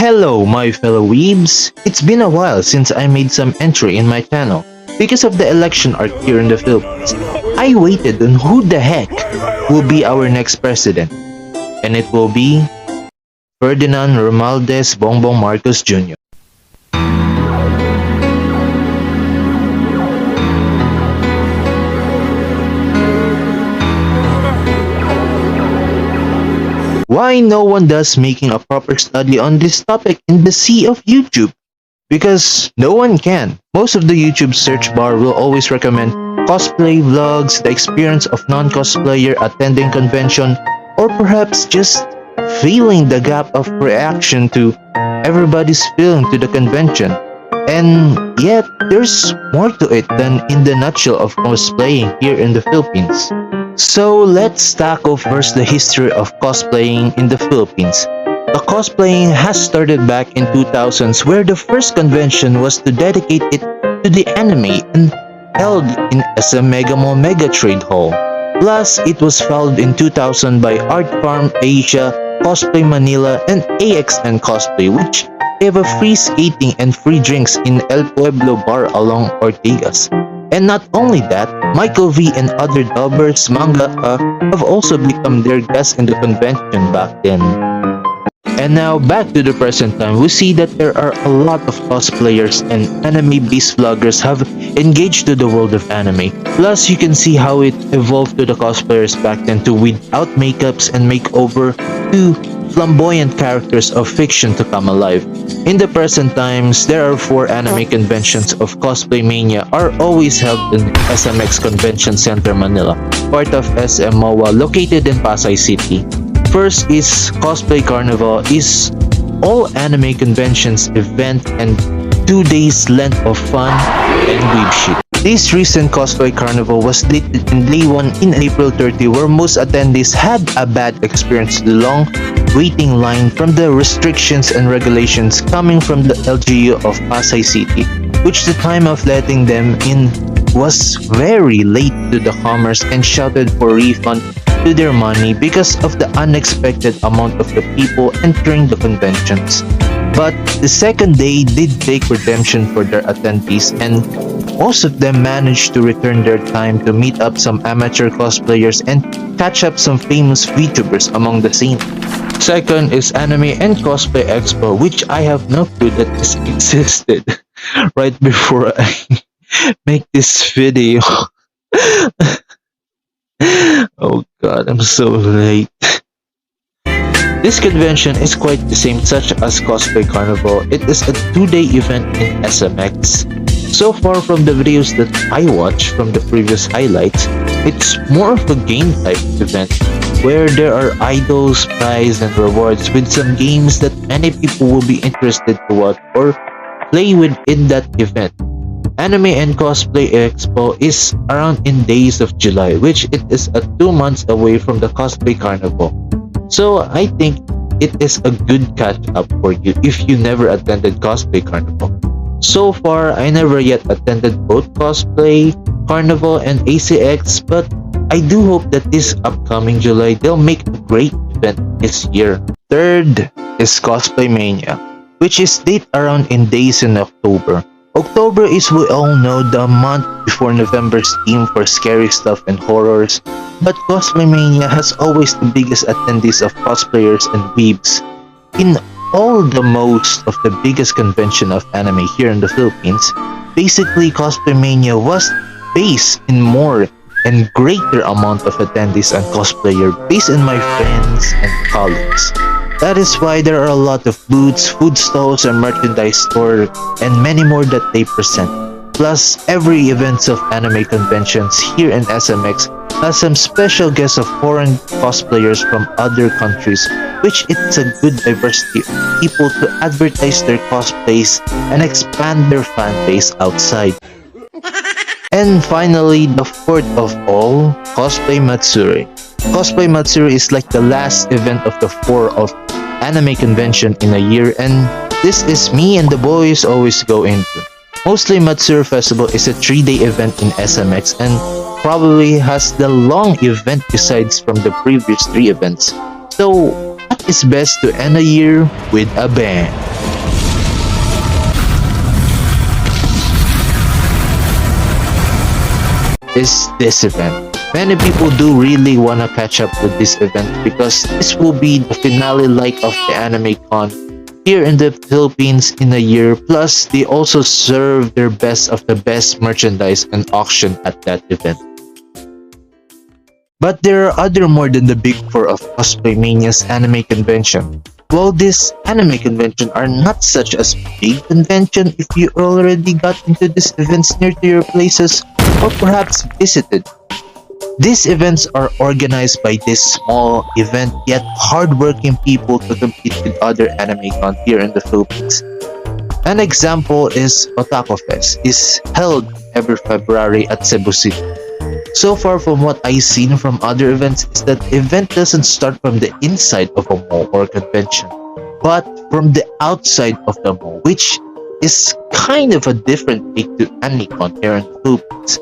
Hello my fellow weebs! It's been a while since I made some entry in my channel. Because of the election arc here in the Philippines, I waited on who the heck will be our next president. And it will be Ferdinand Romualdez Bongbong Marcos Jr. Why no one does making a proper study on this topic in the sea of YouTube? Because no one can. Most of the YouTube search bar will always recommend cosplay vlogs, the experience of non-cosplayer attending convention, or perhaps just feeling the gap of reaction to everybody's feeling to the convention. And yet, there's more to it than in the nutshell of cosplaying here in the Philippines. So let's tackle first the history of cosplaying in the Philippines. The cosplaying has started back in 2000s, where the first convention was to dedicate it to the anime and held in SM Mega Mall Mega Trade Hall. Plus, it was followed in 2000 by Art Farm Asia, Cosplay Manila, and AXN Cosplay, which gave a free skating and free drinks in El Pueblo bar along Ortigas. And not only that, Michael V and other dubbers, mangaka have also become their guests in the convention back then. And now back to the present time, we see that there are a lot of cosplayers and anime-based vloggers have engaged to the world of anime. Plus, you can see how it evolved to the cosplayers back then to without makeups and makeover to flamboyant characters of fiction to come alive. In the present times, there are 4 anime conventions of Cosplay Mania are always held in SMX Convention Center Manila, part of SM MOA located in Pasay City. First is Cosplay Carnival, is all anime conventions event and 2 days length of fun and weeb shit. This recent Cosplay Carnival was dated in day 1 in April 30, where most attendees had a bad experience with the long waiting line from the restrictions and regulations coming from the LGU of Pasay City, which the time of letting them in was very late to the commerce and shouted for refund to their money because of the unexpected amount of the people entering the conventions. But the second day did take redemption for their attendees, and most of them managed to return their time to meet up some amateur cosplayers and catch up some famous VTubers among the scene. Second is Anime and Cosplay Expo, which I have no clue that this existed right before I make this video. Oh god, I'm so late. This convention is quite the same such as Cosplay Carnival. It is a 2-day event in SMX. So far from the videos that I watched from the previous highlights, it's more of a game type event where there are idols, prizes, and rewards with some games that many people will be interested to watch or play with in that event. Anime and Cosplay Expo is around in days of July, which it is 2 months away from the Cosplay Carnival. So I think it is a good catch up for you if you never attended Cosplay Carnival. So far, I never yet attended both Cosplay Carnival and ACX, but I do hope that this upcoming July they'll make a great event this year. Third is Cosplay Mania, which is date around in days in October. October is, we all know, the month before November's theme for scary stuff and horrors, but Cosplay Mania has always the biggest attendees of cosplayers and weebs. In all the most of the biggest convention of anime here in the Philippines, basically Cosplay Mania was based in more and greater amount of attendees and cosplayer based on my friends and colleagues. That is why there are a lot of booths, food stalls, and merchandise store, and many more that they present. Plus, every events of anime conventions here in SMX has some special guests of foreign cosplayers from other countries, which it's a good diversity of people to advertise their cosplays and expand their fan base outside. And finally, the fourth of all, Cosplay Matsuri. Cosplay Matsuri is like the last event of the 4 of anime convention in a year, and this is me and the boys always go into. Mostly Matsuri Festival is a 3-day event in SMX and probably has the long event besides from the previous 3 events. So, what is best to end a year with a bang? is this event. Many people do really want to catch up with this event because this will be the finale like of the anime con here in the Philippines in a year. Plus, they also serve their best of the best merchandise and auction at that event. But there are other more than the big four of Cosplay Mania's anime convention. While these anime convention are not such as big convention if you already got into these events near to your places or perhaps visited. These events are organized by this small event yet hardworking people to compete with other anime con here in the Philippines. An example is Otaku Fest is held every February at Cebu City. So far from what I've seen from other events is that the event doesn't start from the inside of a mall or convention, but from the outside of the mall, which is kind of a different take to AnimeCon here in the Philippines.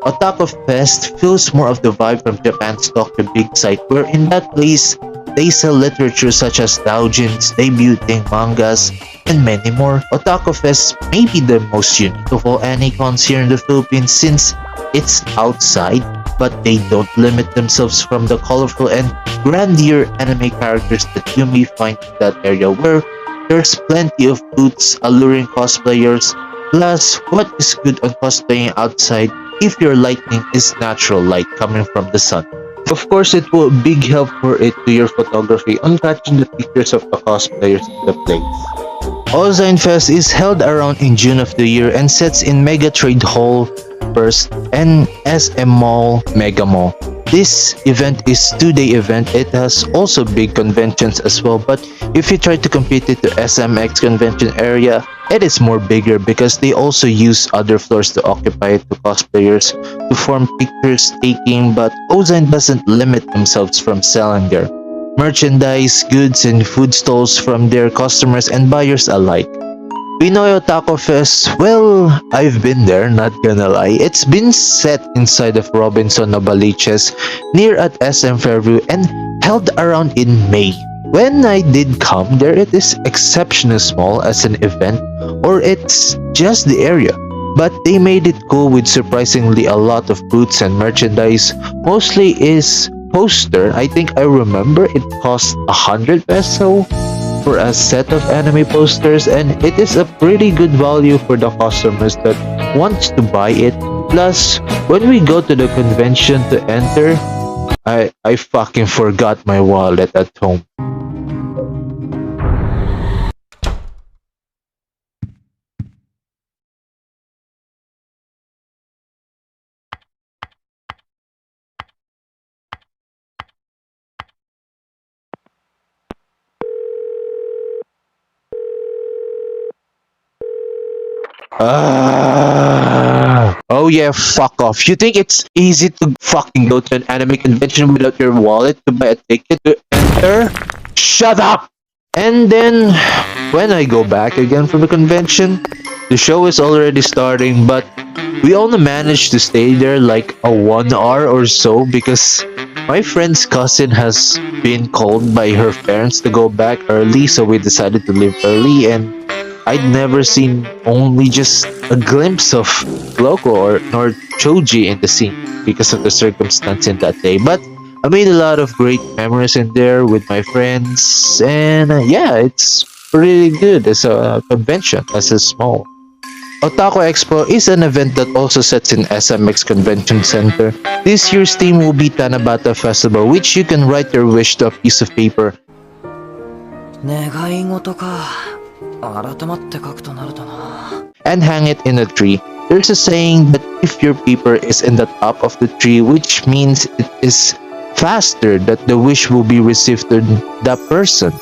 Otaku Fest feels more of the vibe from Japan's Tokyo Big Sight, where in that place, they sell literature such as doujins, debuting mangas, and many more. Otaku Fest may be the most unique of all AnimeCons here in the Philippines since it's outside, but they don't limit themselves from the colorful and grandeur anime characters that you may find in that area, where there's plenty of booths alluring cosplayers. Plus, what is good on cosplaying outside if your lighting is natural light coming from the sun? Of course, it will big help for it to your photography on catching the pictures of the cosplayers in the place. Ozine Fest is held around in June of the year and sets in Mega Trade Hall first and SM Mall Mega Mall. This event is 2-day event. It has also big conventions as well, but if you try to compete it to SMX convention area, it is more bigger because they also use other floors to occupy it to cosplayers to form pictures taking, but Ozine doesn't limit themselves from selling their merchandise, goods, and food stalls from their customers and buyers alike. Pinoy Otaku Fest, well, I've been there, not gonna lie. It's been set inside of Robinson Novaliches near at SM Fairview and held around in May. When I did come there, it is exceptionally small as an event, or it's just the area. But they made it cool with surprisingly a lot of booths and merchandise. Mostly is poster. I think I remember it cost 100 peso for a set of anime posters, and it is a pretty good value for the customers that wants to buy it. Plus, when we go to the convention to enter, I fucking forgot my wallet at home. Oh yeah, fuck off. You think it's easy to fucking go to an anime convention without your wallet to buy a ticket to enter? Shut up! And then, when I go back again from the convention, the show is already starting, but we only managed to stay there like a 1 hour or so because my friend's cousin has been called by her parents to go back early, so we decided to leave early, and I'd never seen only just a glimpse of Loco or nor Choji in the scene because of the circumstance in that day. But I made a lot of great memories in there with my friends, and yeah, it's really good as a convention, as a small. Otaku Expo is an event that also sets in SMX Convention Center. This year's theme will be Tanabata Festival, which you can write your wish to a piece of paper 願い事か。改まって書くとなるとな。 and hang it in a tree. There's a saying that if your paper is in the top of the tree, which means it is faster that the wish will be received to that person.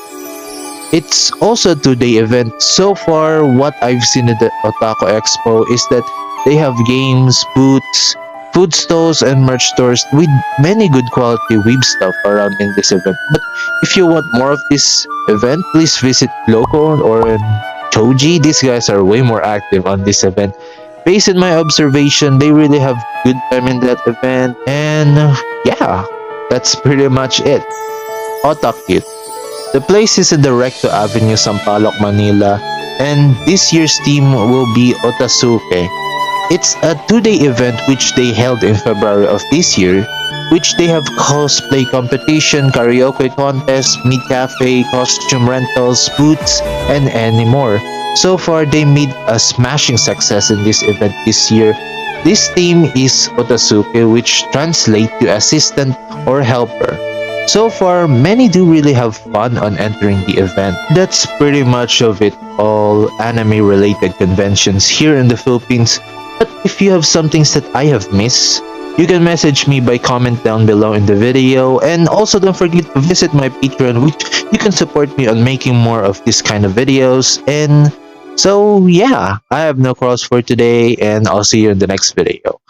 It's also a 2-day event. So far, what I've seen at the Otaku Expo is that they have games, booths, food stalls, and merch stores with many good quality weeb stuff around in this event. But if you want more of this event, please visit Loco or Choji. These guys are way more active on this event. Based on my observation, they really have good time in that event. And yeah, that's pretty much it. Otakute. The place is in the Recto Avenue, Sampaloc, Manila. And this year's theme will be Otasuke. It's a 2-day event which they held in February of this year, which they have cosplay competition, karaoke contest, meet cafe, costume rentals, booths, and any more. So far, they made a smashing success in this event this year. This theme is Otasuke, which translates to assistant or helper. So far, many do really have fun on entering the event. That's pretty much of it all anime-related conventions here in the Philippines. But if you have some things that I have missed, you can message me by comment down below in the video. And also don't forget to visit my Patreon, which you can support me on making more of this kind of videos. And so yeah, I have no cross for today, and I'll see you in the next video.